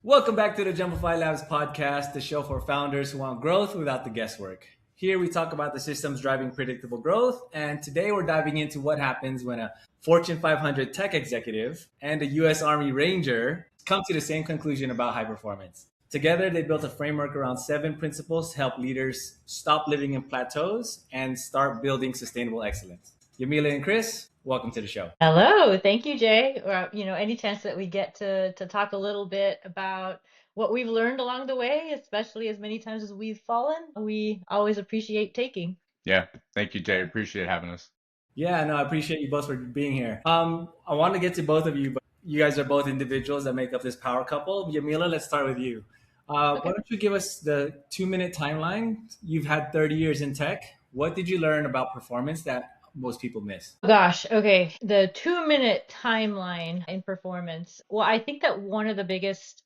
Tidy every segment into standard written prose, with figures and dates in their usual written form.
Welcome back to the JumpifyLabs Podcast, the show for founders who want growth without the guesswork. Here we talk about the systems driving predictable growth, and today we're diving into what happens when a Fortune 500 tech executive and a US Army Ranger come to the same conclusion about high performance. Together, they built a framework around 7 principles to help leaders stop living in plateaus and start building sustainable excellence. Yamila and Chris, welcome to the show. Hello, thank you, Jay. Any chance that we get to talk a little bit about what we've learned along the way, especially as many times as we've fallen, we always appreciate taking. Yeah, thank you, Jay. Appreciate having us. Yeah, no, I appreciate you both for being here. I want to get to both of you, but you guys are both individuals that make up this power couple. Yamila, let's start with you. Why Okay. don't you give us the 2-minute timeline? You've had 30 years in tech. What did you learn about performance that most people miss? Gosh, okay. The 2-minute timeline in performance. Well, I think that one of the biggest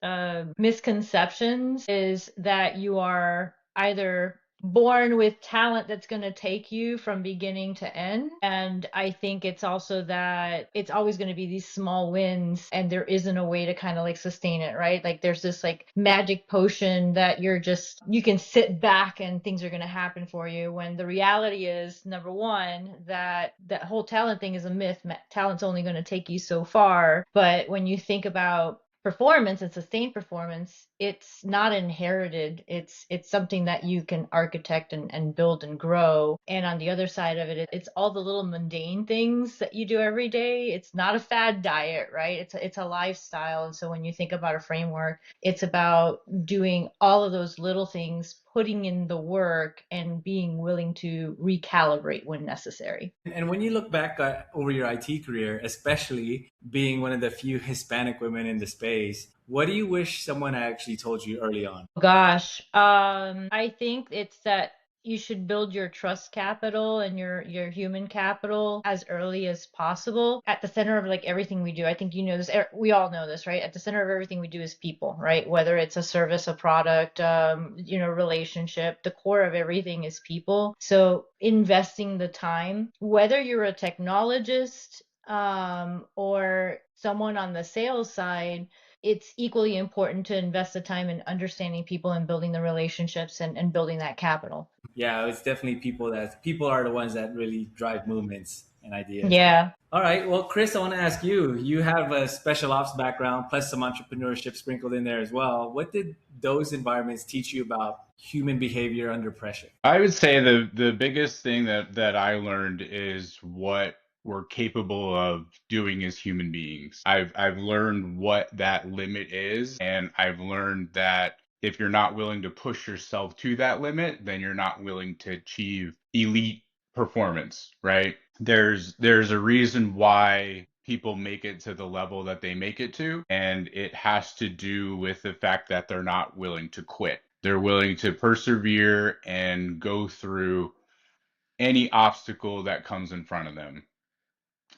misconceptions is that you are either born with talent that's going to take you from beginning to end. And I think it's also that it's always going to be these small wins and there isn't a way to kind of like sustain it, right? Like there's this like magic potion that you can sit back and things are going to happen for you, when the reality is, number one, that whole talent thing is a myth. Talent's only going to take you so far. But when you think about performance and sustained performance, it's not inherited. It's something that you can architect and build and grow. And on the other side of it, it's all the little mundane things that you do every day. It's not a fad diet, right? It's a lifestyle. And so when you think about a framework, it's about doing all of those little things, putting in the work and being willing to recalibrate when necessary. And when you look back over your IT career, especially being one of the few Hispanic women in the space, what do you wish someone actually told you early on? Gosh, I think it's that you should build your trust capital and your human capital as early as possible. At the center of like everything we do, I think you know this, we all know this, right? At the center of everything we do is people, right? Whether it's a service, a product, relationship, the core of everything is people. So investing the time, whether you're a technologist, or someone on the sales side, it's equally important to invest the time in understanding people and building the relationships and building that capital. Yeah, it's definitely people are the ones that really drive movements and ideas. Yeah. All right. Well, Chris, I want to ask you. You have a special ops background plus some entrepreneurship sprinkled in there as well. What did those environments teach you about human behavior under pressure? I would say the biggest thing that I learned is what we're capable of doing as human beings. I've learned what that limit is, and I've learned that if you're not willing to push yourself to that limit, then you're not willing to achieve elite performance, right? There's a reason why people make it to the level that they make it to, and it has to do with the fact that they're not willing to quit. They're willing to persevere and go through any obstacle that comes in front of them,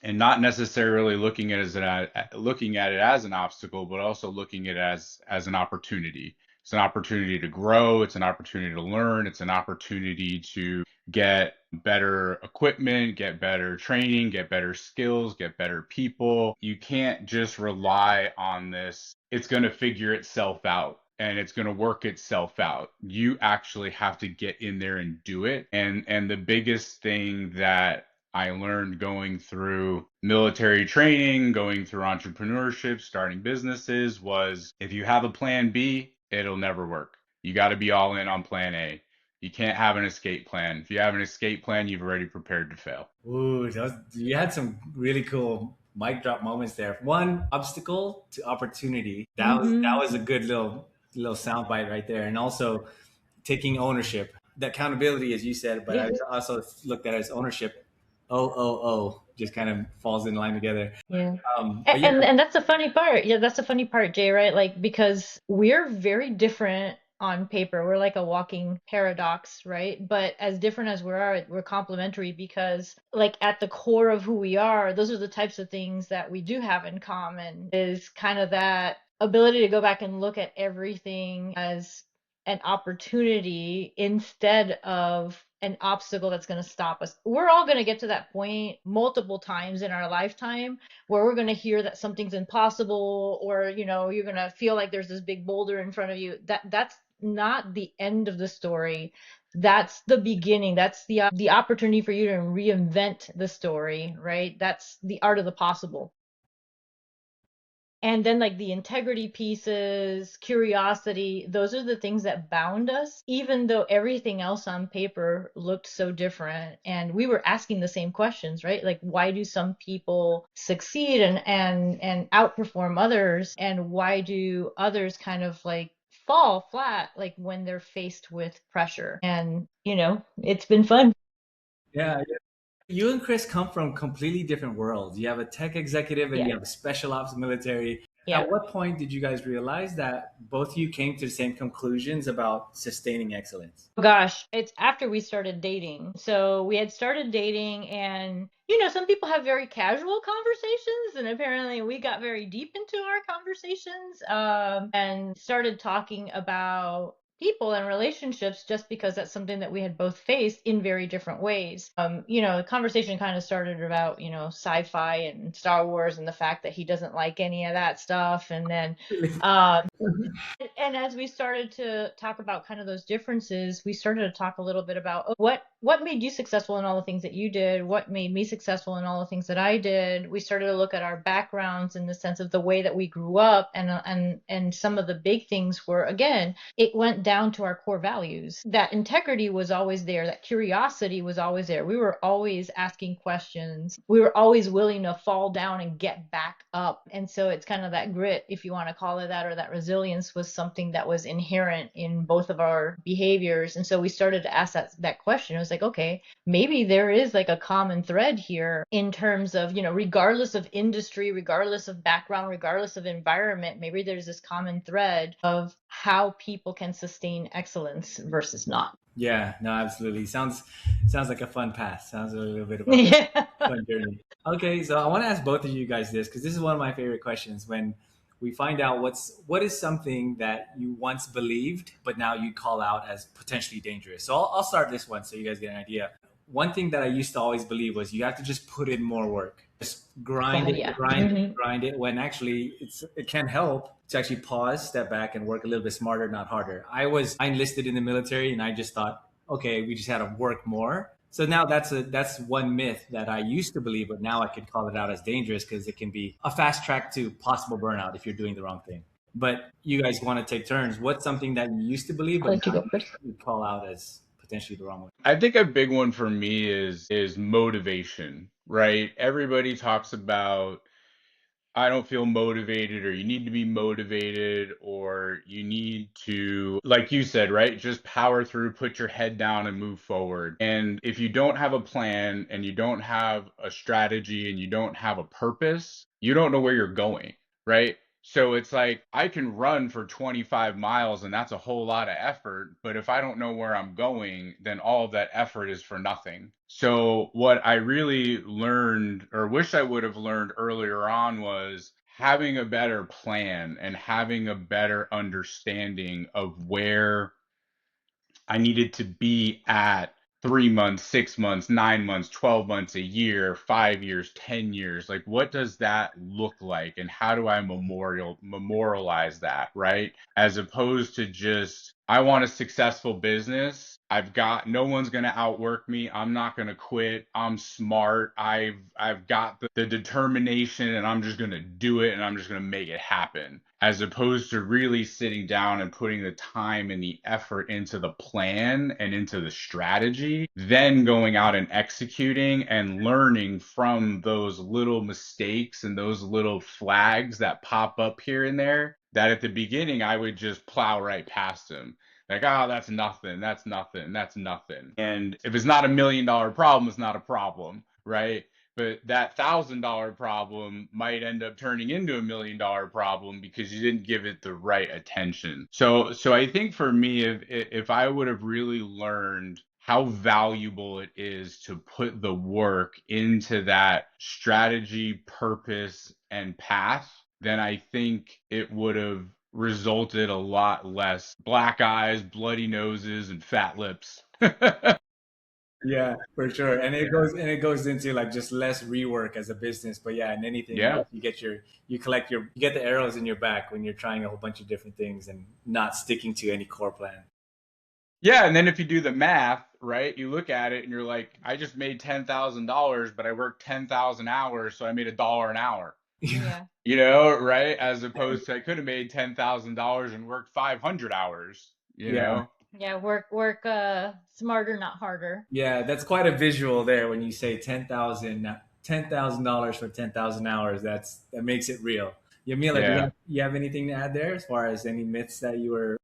and not necessarily looking at it as an obstacle, but also looking at it as an opportunity. It's an opportunity to grow. It's an opportunity to learn. It's an opportunity to get better equipment, get better training, get better skills, get better people. You can't just rely on this. It's going to figure itself out and it's going to work itself out. You actually have to get in there and do it. And the biggest thing that I learned going through military training, going through entrepreneurship, starting businesses was, if you have a plan B, it'll never work. You got to be all in on plan A. You can't have an escape plan. If you have an escape plan, you've already prepared to fail. Ooh, you had some really cool mic drop moments there. One obstacle to opportunity. That was a good little sound bite right there. And also taking ownership, the accountability, as you said, but I Yeah. also looked at it as ownership. Just kind of falls in line together. Yeah. But yeah, And that's the funny part. Yeah, that's the funny part, Jay, right? Like, because we're very different on paper. We're like a walking paradox, right? But as different as we are, we're complementary because like at the core of who we are, those are the types of things that we do have in common, is kind of that ability to go back and look at everything as an opportunity instead of an obstacle that's going to stop us. We're all going to get to that point multiple times in our lifetime where we're going to hear that something's impossible, or you're going to feel like there's this big boulder in front of you. That's not the end of the story. That's the beginning. That's the opportunity for you to reinvent the story, right? That's the art of the possible. And then, like, the integrity pieces, curiosity, those are the things that bound us, even though everything else on paper looked so different. And we were asking the same questions, right? Like, why do some people succeed and outperform others? And why do others kind of like fall flat, like when they're faced with pressure? And, it's been fun. Yeah. You and Chris come from completely different worlds. You have a tech executive and Yeah. you have a special ops military. Yeah. At what point did you guys realize that both of you came to the same conclusions about sustaining excellence? Gosh, it's after we started dating. So we had started dating, and some people have very casual conversations, and apparently we got very deep into our conversations, and started talking about people and relationships, just because that's something that we had both faced in very different ways. The conversation kind of started about, sci-fi and Star Wars and the fact that he doesn't like any of that stuff. And then and as we started to talk about kind of those differences, we started to talk a little bit about what made you successful in all the things that you did, what made me successful in all the things that I did. We started to look at our backgrounds in the sense of the way that we grew up, and some of the big things were, again, it went down to our core values. That integrity was always there, that curiosity was always there. We were always asking questions. We were always willing to fall down and get back up. And so it's kind of that grit, if you want to call it that, or that resilience, was something that was inherent in both of our behaviors. And so we started to ask that question. It was like, okay, maybe there is like a common thread here in terms of, regardless of industry, regardless of background, regardless of environment, maybe there's this common thread of how people can sustain excellence versus not. Yeah, no, absolutely. Sounds like a fun path. Sounds a little bit of a Yeah. fun journey. Okay, so I want to ask both of you guys this, because this is one of my favorite questions. When we find out what is something that you once believed but now you call out as potentially dangerous. So I'll start this one so you guys get an idea. One thing that I used to always believe was you have to just put in more work. Just grind it, Yeah. grind it, when actually it can help to actually pause, step back, and work a little bit smarter, not harder. I enlisted in the military and I just thought, okay, we just had to work more. So now that's one myth that I used to believe, but now I could call it out as dangerous because it can be a fast track to possible burnout if you're doing the wrong thing. But you guys want to take turns. What's something that you used to believe, but now you call out as potentially the wrong one? I think a big one for me is motivation, right? Everybody talks about, I don't feel motivated, or you need to be motivated, or you need to, like you said, right? Just power through, put your head down and move forward. And if you don't have a plan and you don't have a strategy and you don't have a purpose, you don't know where you're going, right? So it's like, I can run for 25 miles and that's a whole lot of effort, but if I don't know where I'm going, then all of that effort is for nothing. So what I really learned, or wish I would have learned earlier on, was having a better plan and having a better understanding of where I needed to be at 3 months, 6 months, 9 months, 12 months, a year, 5 years, 10 years. Like, what does that look like? And how do I memorialize that, right? As opposed to just, I want a successful business. No one's going to outwork me. I'm not going to quit. I'm smart. I've got the determination, and I'm just going to do it, and I'm just going to make it happen. As opposed to really sitting down and putting the time and the effort into the plan and into the strategy, then going out and executing and learning from those little mistakes and those little flags that pop up here and there, that at the beginning I would just plow right past them. Like, oh, that's nothing, that's nothing, that's nothing. And if it's not $1 million problem, it's not a problem, right? But that $1,000 problem might end up turning into $1 million problem because you didn't give it the right attention. So I think for me, if I would have really learned how valuable it is to put the work into that strategy, purpose, and path, then I think it would have resulted a lot less black eyes, bloody noses, and fat lips. Yeah, for sure. And it goes into like just less rework as a business. But yeah, in anything Yeah. else, you get the arrows in your back when you're trying a whole bunch of different things and not sticking to any core plan. Yeah, and then if you do the math, right, you look at it and you're like, I just made $10,000, but I worked 10,000 hours, so I made $1 an hour. Yeah. Right? As opposed to I could have made $10,000 and worked 500 hours, Yeah. Yeah, work smarter, not harder. Yeah, that's quite a visual there when you say $10,000 for 10,000 hours. That makes it real. Yamila, Yeah. you have anything to add there as far as any myths that you were?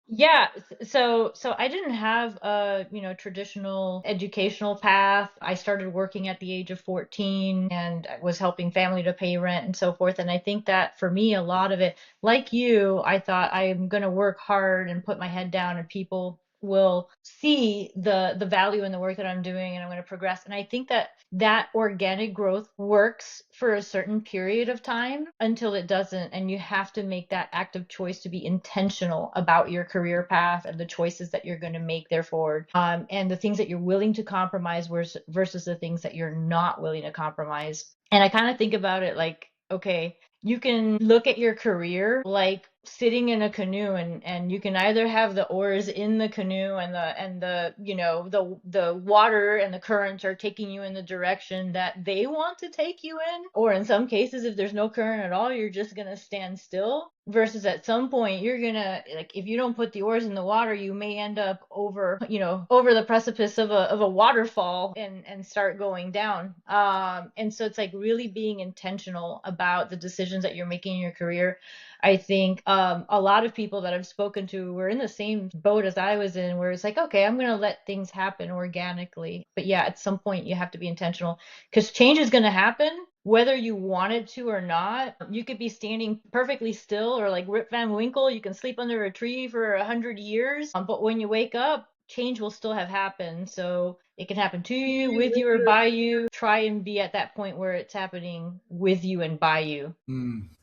Yeah, so I didn't have a, traditional educational path. I started working at the age of 14 and I was helping family to pay rent and so forth. And I think that for me, a lot of it, like you, I thought I'm going to work hard and put my head down and people will see the value in the work that I'm doing and I'm going to progress. And I think that that organic growth works for a certain period of time until it doesn't. And you have to make that active choice to be intentional about your career path and the choices that you're going to make there forward. And the things that you're willing to compromise versus the things that you're not willing to compromise. And I kind of think about it like, okay, you can look at your career like sitting in a canoe and you can either have the oars in the canoe and the water and the currents are taking you in the direction that they want to take you in, or in some cases if there's no current at all you're just going to stand still, versus at some point you're going to, like, if you don't put the oars in the water you may end up over the precipice of a waterfall and start going down. And so it's like really being intentional about the decisions that you're making in your career. I think a lot of people that I've spoken to were in the same boat as I was in, where it's like, okay, I'm going to let things happen organically. But yeah, at some point you have to be intentional because change is going to happen whether you wanted to or not. You could be standing perfectly still, or like Rip Van Winkle, you can sleep under a tree for 100 years. But when you wake up, change will still have happened. So it can happen to you, with you, or by you. Try and be at that point where it's happening with you and by you.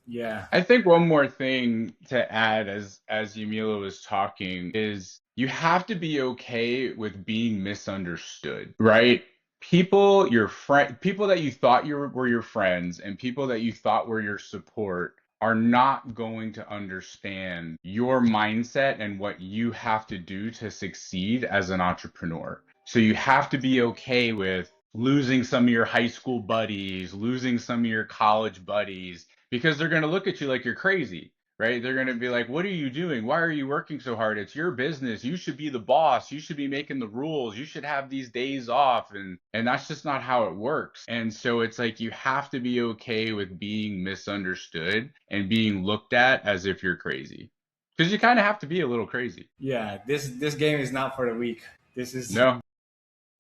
Yeah. I think one more thing to add as Yamila was talking is you have to be okay with being misunderstood, right? People that you thought were your friends and people that you thought were your support are not going to understand your mindset and what you have to do to succeed as an entrepreneur. So you have to be okay with losing some of your high school buddies, losing some of your college buddies, because they're going to look at you like you're crazy, right? They're going to be like, what are you doing? Why are you working so hard? It's your business. You should be the boss. You should be making the rules. You should have these days off. And that's just not how it works. And so it's like you have to be okay with being misunderstood and being looked at as if you're crazy. Because you kind of have to be a little crazy. Yeah, this game is not for the weak. This is No.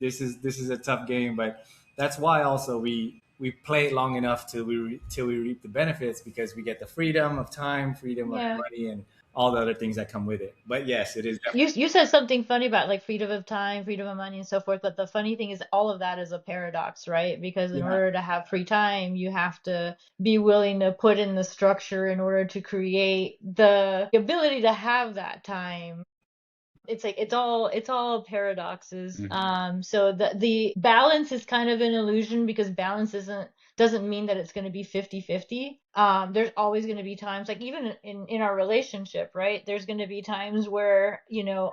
this is a tough game, but that's why also we play it long enough till we reap the benefits, because we get the freedom of time, freedom of Yeah. money, and all the other things that come with it. But yes, it is You said something funny about like freedom of time, freedom of money, and so forth. But the funny thing is, all of that is a paradox, right? Because in yeah, order to have free time, you have to be willing to put in the structure in order to create the ability to have that time. It's like it's all paradoxes. Mm-hmm. So the balance is kind of an illusion, because balance doesn't mean that it's going to be 50-50. There's always going to be times, like even in our relationship, right? There's going to be times where,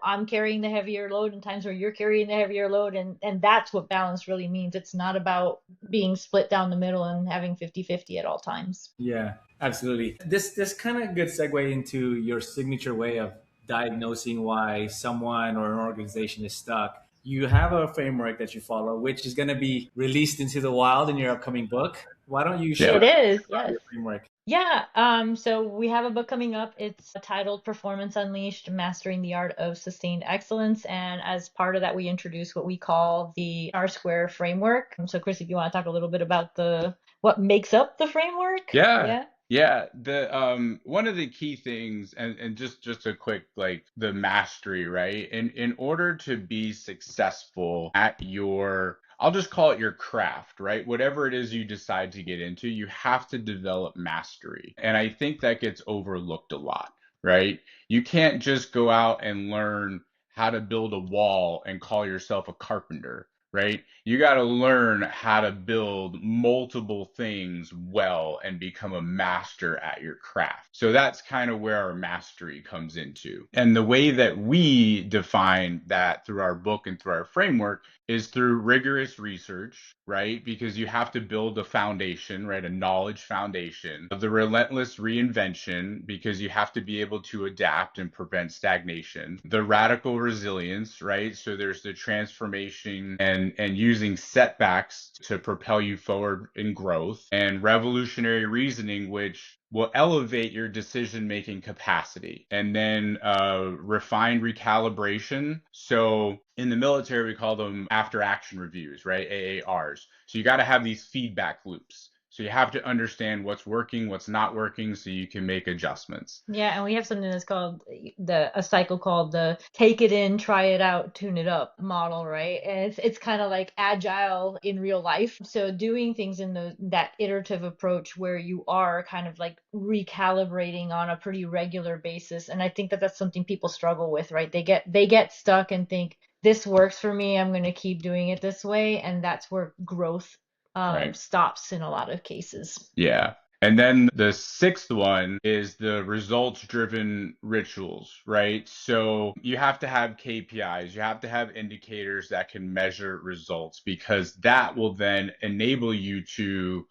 I'm carrying the heavier load and times where you're carrying the heavier load, and that's what balance really means. It's not about being split down the middle and having 50-50 at all times. yeah, absolutely. This kind of good segue into your signature way of diagnosing why someone or an organization is stuck. You have a framework that you follow, which is going to be released into the wild in your upcoming book. Why don't you share It is, about yes. your framework? Yeah, so we have a book coming up. It's titled Performance Unleashed: Mastering the Art of Sustained Excellence. And as part of that, we introduce what we call the R-Square framework. So Chris, if you want to talk a little bit about what makes up the framework. Yeah. Yeah. Yeah. The one of the key things, and just a quick, like, the mastery, right? In order to be successful at your, I'll just call it your craft, right? Whatever it is you decide to get into, you have to develop mastery. And I think that gets overlooked a lot, right? You can't just go out and learn how to build a wall and call yourself a carpenter, right? You got to learn how to build multiple things well and become a master at your craft. So that's kind of where our mastery comes into. And the way that we define that through our book and through our framework is through rigorous research, right? Because you have to build a foundation, right? A knowledge foundation. The relentless reinvention, because you have to be able to adapt and prevent stagnation. The radical resilience, right? So there's the transformation and using setbacks to propel you forward in growth. And revolutionary reasoning, which will elevate your decision-making capacity. And then refined recalibration. So in the military, we call them after action reviews, right? AARs. So you got to have these feedback loops. So you have to understand what's working, what's not working, so you can make adjustments. Yeah, and we have something that's called a cycle called the take it in, try it out, tune it up model, right? And it's kind of like agile in real life. So doing things in that iterative approach where you are kind of like recalibrating on a pretty regular basis. And I think that that's something people struggle with, right? They get stuck and think this works for me, I'm going to keep doing it this way, and that's where growth Right. stops in a lot of cases. Yeah. And then the sixth one is the results driven rituals, right? So you have to have KPIs, you have to have indicators that can measure results, because that will then enable you to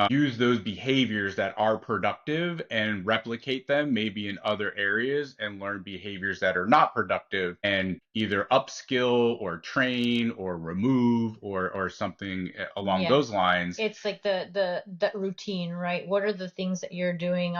use those behaviors that are productive and replicate them maybe in other areas, and learn behaviors that are not productive and either upskill or train or remove or something along those lines. It's like the routine, right? What are the things that you're doing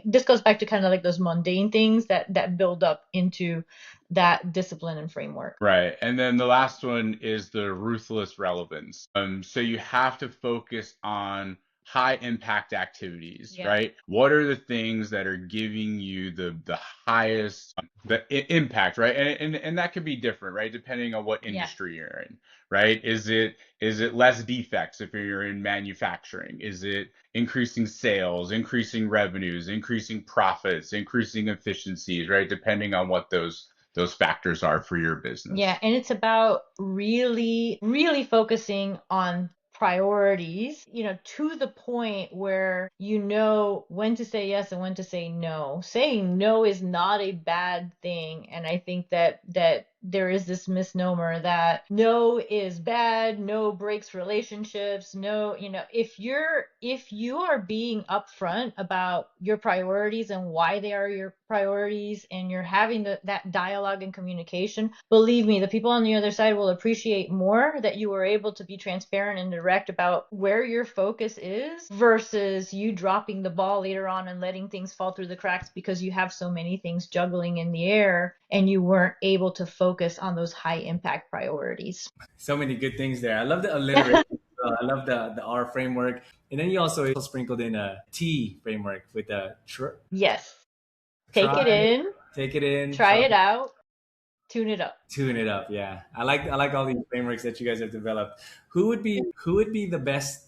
this goes back to kind of like those mundane things that build up into that discipline and framework. Right. And then the last one is the ruthless relevance. So you have to focus on high impact activities, right? What are the things that are giving you the highest impact, right? And that could be different, right? Depending on what industry you're in, right? Is it less defects if you're in manufacturing? Is it increasing sales, increasing revenues, increasing profits, increasing efficiencies, right? Depending on what those factors are for your business. Yeah, and it's about really, really focusing on priorities, to the point where you know when to say yes and when to say no. Saying no is not a bad thing. And I think that there is this misnomer that no is bad, no breaks relationships, no, if you are being upfront about your priorities and why they are your priorities, and you're having that dialogue and communication, believe me, the people on the other side will appreciate more that you were able to be transparent and direct about where your focus is, versus you dropping the ball later on and letting things fall through the cracks because you have so many things juggling in the air and you weren't able to focus on those high impact priorities. So many good things there. I love the alliteration. I love the R framework. And then you also sprinkled in a T framework with the yes. Take it in, try it out, tune it up. Tune it up. Yeah. I like all these frameworks that you guys have developed. Who would be the best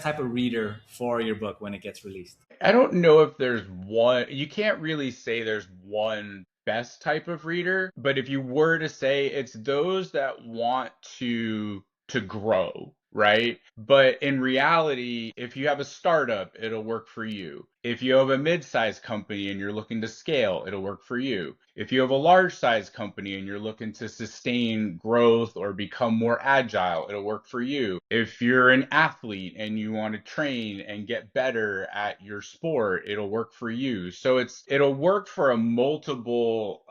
type of reader for your book when it gets released? I don't know if there's one. You can't really say there's one best type of reader, but if you were to say, it's those that want to grow, right? But in reality, if you have a startup, it'll work for you. If you have a mid-sized company and you're looking to scale, it'll work for you. If you have a large-sized company and you're looking to sustain growth or become more agile, it'll work for you. If you're an athlete and you want to train and get better at your sport, it'll work for you. So it'll work for a multiple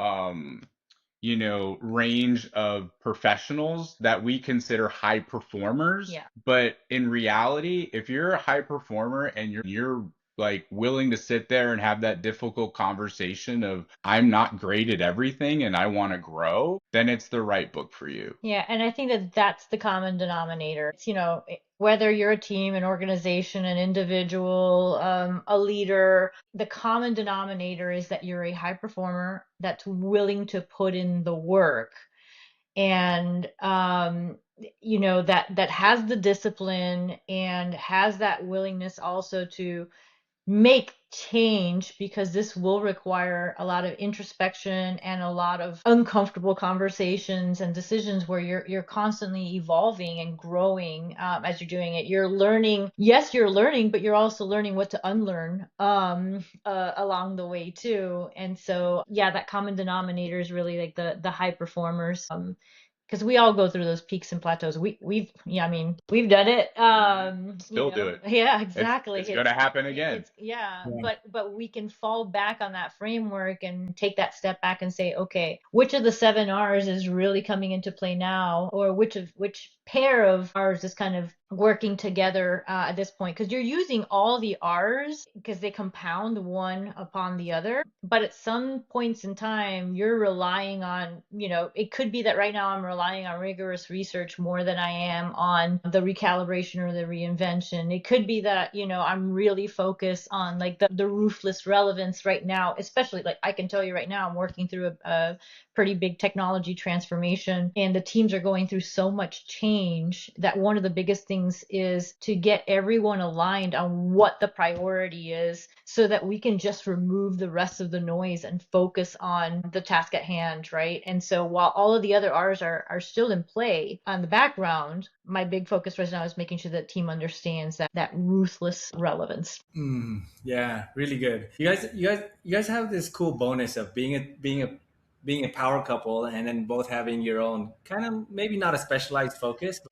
range of professionals that we consider high performers. Yeah. But in reality, if you're a high performer and you're like willing to sit there and have that difficult conversation of, I'm not great at everything and I want to grow, then it's the right book for you. Yeah, and I think that that's the common denominator. It's, whether you're a team, an organization, an individual, a leader, the common denominator is that you're a high performer that's willing to put in the work, and that has the discipline and has that willingness also to make change, because this will require a lot of introspection and a lot of uncomfortable conversations and decisions where you're constantly evolving and growing as you're doing it. You're learning, yes, you're learning, but you're also learning what to unlearn along the way too. And so, yeah, that common denominator is really like the high performers. Because we all go through those peaks and plateaus. I mean, we've done it. Still do it. Yeah, exactly. It's going to happen again. Yeah, Yeah. but we can fall back on that framework and take that step back and say, okay, which of the 7 R's is really coming into play now, or which pair of R's is kind of working together at this point, because you're using all the R's because they compound one upon the other. But at some points in time, you're relying on, it could be that right now I'm relying on rigorous research more than I am on the recalibration or the reinvention. It could be that, I'm really focused on like the ruthless relevance right now, especially like I can tell you right now, I'm working through a pretty big technology transformation, and the teams are going through so much change that one of the biggest things is to get everyone aligned on what the priority is, so that we can just remove the rest of the noise and focus on the task at hand, right? And so while all of the other R's are still in play on the background, my big focus right now is making sure that team understands that ruthless relevance. Yeah, really good. You guys have this cool bonus of being a power couple, and then both having your own kind of, maybe not a specialized focus, but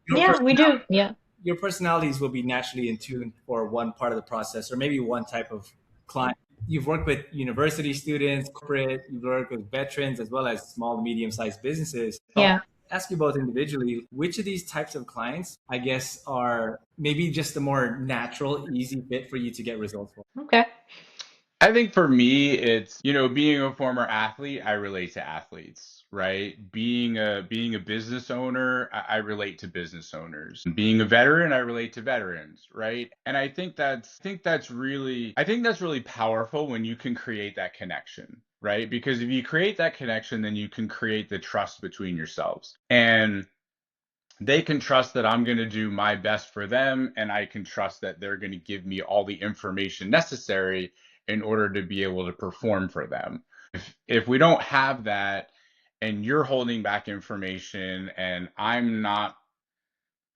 your Yeah, we do. Yeah. your personalities will be naturally in tune for one part of the process, or maybe one type of client. You've worked with university students, corporate, you've worked with veterans, as well as small to medium sized businesses. So Yeah. ask you both individually, which of these types of clients, I guess, are maybe just a more natural, easy fit for you to get results for? Okay. I think for me, it's, being a former athlete, I relate to athletes, right? Being a business owner, I relate to business owners. Being a veteran, I relate to veterans, right? And I think that's really powerful when you can create that connection, right? Because if you create that connection, then you can create the trust between yourselves. And they can trust that I'm going to do my best for them, and I can trust that they're going to give me all the information necessary in order to be able to perform for them. If we don't have that, and you're holding back information and I'm not,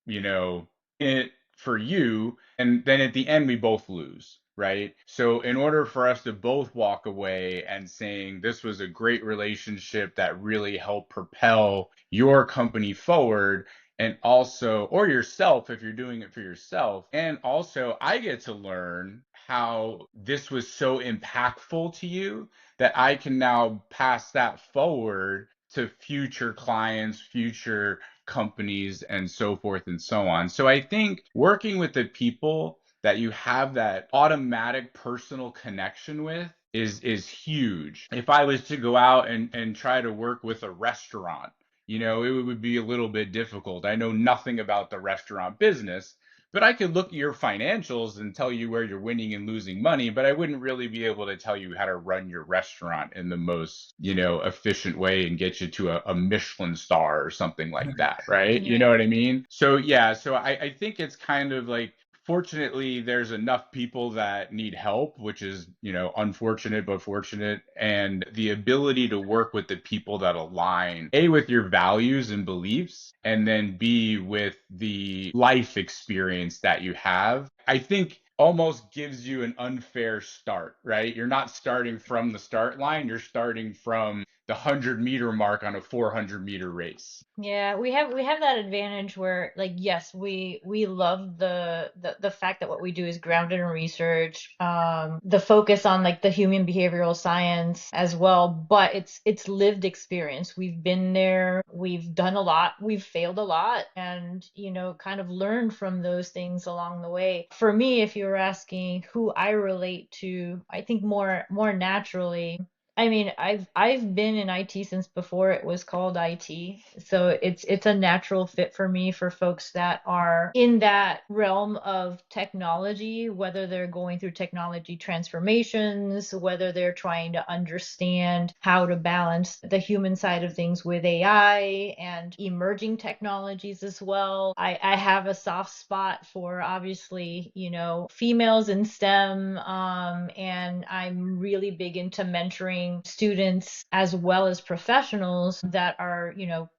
in it for you, and then at the end we both lose, right? So in order for us to both walk away and saying this was a great relationship that really helped propel your company forward, and also, or yourself if you're doing it for yourself, and also I get to learn how this was so impactful to you that I can now pass that forward to future clients, future companies, and so forth and so on. So I think working with the people that you have that automatic personal connection with is huge. If I was to go out and try to work with a restaurant, it would be a little bit difficult. I know nothing about the restaurant business, but I could look at your financials and tell you where you're winning and losing money, but I wouldn't really be able to tell you how to run your restaurant in the most, efficient way and get you to a Michelin star or something like that, right? You know what I mean? So yeah, so I think it's kind of like, fortunately, there's enough people that need help, which is, unfortunate but fortunate. And the ability to work with the people that align, A, with your values and beliefs, and then B, with the life experience that you have, I think almost gives you an unfair start, right? You're not starting from the start line, you're starting from the 100-meter mark on a 400-meter race. Yeah, we have that advantage where, like, yes, we love the fact that what we do is grounded in research, the focus on like the human behavioral science as well, but it's lived experience. We've been there, we've done a lot, we've failed a lot, and kind of learned from those things along the way. For me, if you were asking who I relate to, I think more naturally, I mean, I've been in IT since before it was called IT. So it's a natural fit for me for folks that are in that realm of technology, whether they're going through technology transformations, whether they're trying to understand how to balance the human side of things with AI and emerging technologies as well. I have a soft spot for obviously, females in STEM, and I'm really big into mentoring students as well as professionals that are,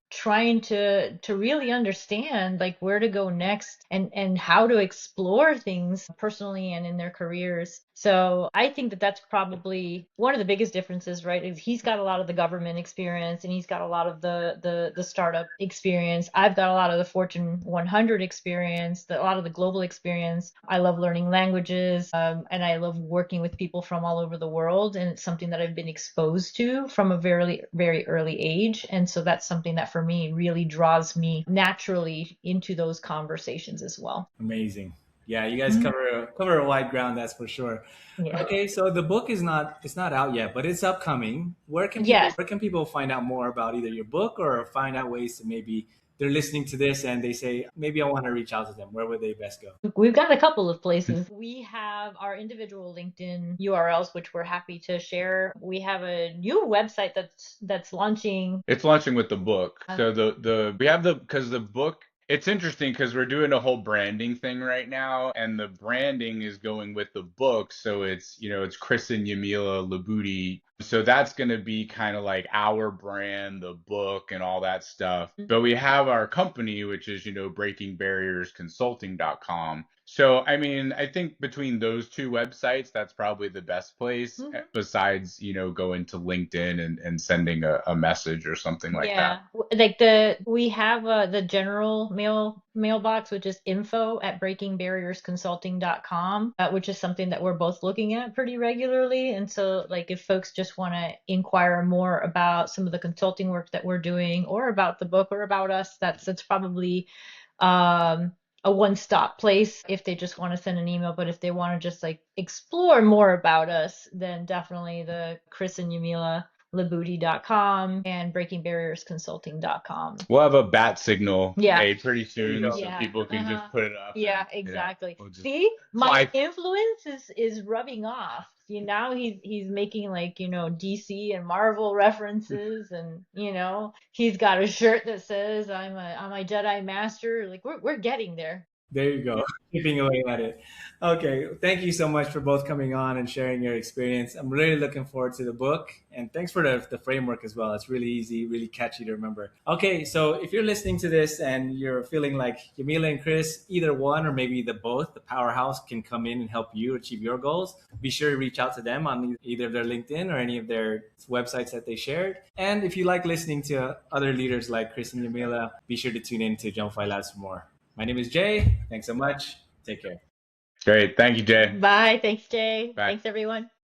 trying to really understand like where to go next and how to explore things personally and in their careers. So I think that that's probably one of the biggest differences, right? Is he's got a lot of the government experience and he's got a lot of the startup experience. I've got a lot of the Fortune 100 experience, a lot of the global experience. I love learning languages, and I love working with people from all over the world, and it's something that I've been exposed to from a very, very early age. And so that's something that for me really draws me naturally into those conversations as well. Amazing. Yeah, you guys cover a wide ground, that's for sure. Yeah. Okay, so the book is not it's not out yet, but it's upcoming. Yes. Where can people find out more about either your book or find out ways to maybe they're listening to this and they say maybe I want to reach out to them. Where would they best go? We've got a couple of places. We have our individual LinkedIn URLs, which we're happy to share. We have a new website that's launching. It's launching with the book. So because the book, it's interesting because we're doing a whole branding thing right now, and the branding is going with the book. So it's Chris and Yamila Libutti. So that's going to be kind of like our brand, the book, and all that stuff. But we have our company, which is breakingbarriersconsulting.com. So, I mean, I think between those two websites, that's probably the best place besides, going to LinkedIn and sending a message or something like that. Like we have the general mailbox, which is info@breakingbarriersconsulting.com, which is something that we're both looking at pretty regularly. And so like if folks just want to inquire more about some of the consulting work that we're doing or about the book or about us, that's probably a one-stop place if they just want to send an email. But if they want to just like explore more about us, then definitely the Chris and Yamila Libutti.com and breakingbarriersconsulting.com. We'll have a bat signal made pretty There you soon go. so people can just put it up. Yeah, and, exactly. we'll just See, my fly. influence is rubbing off. Now he's making like, DC and Marvel references, and he's got a shirt that says I'm a Jedi master. Like we're getting there. There you go. Keeping away at it. Okay. Thank you so much for both coming on and sharing your experience. I'm really looking forward to the book. And thanks for the framework as well. It's really easy, really catchy to remember. Okay. So if you're listening to this and you're feeling like Yamila and Chris, either one or maybe the both, the powerhouse can come in and help you achieve your goals, be sure to reach out to them on either their LinkedIn or any of their websites that they shared. And if you like listening to other leaders like Chris and Yamila, be sure to tune in to Jumpify Labs for more. My name is Jay. Thanks so much. Take care. Great. Thank you, Jay. Bye. Thanks, Jay. Bye. Thanks, everyone.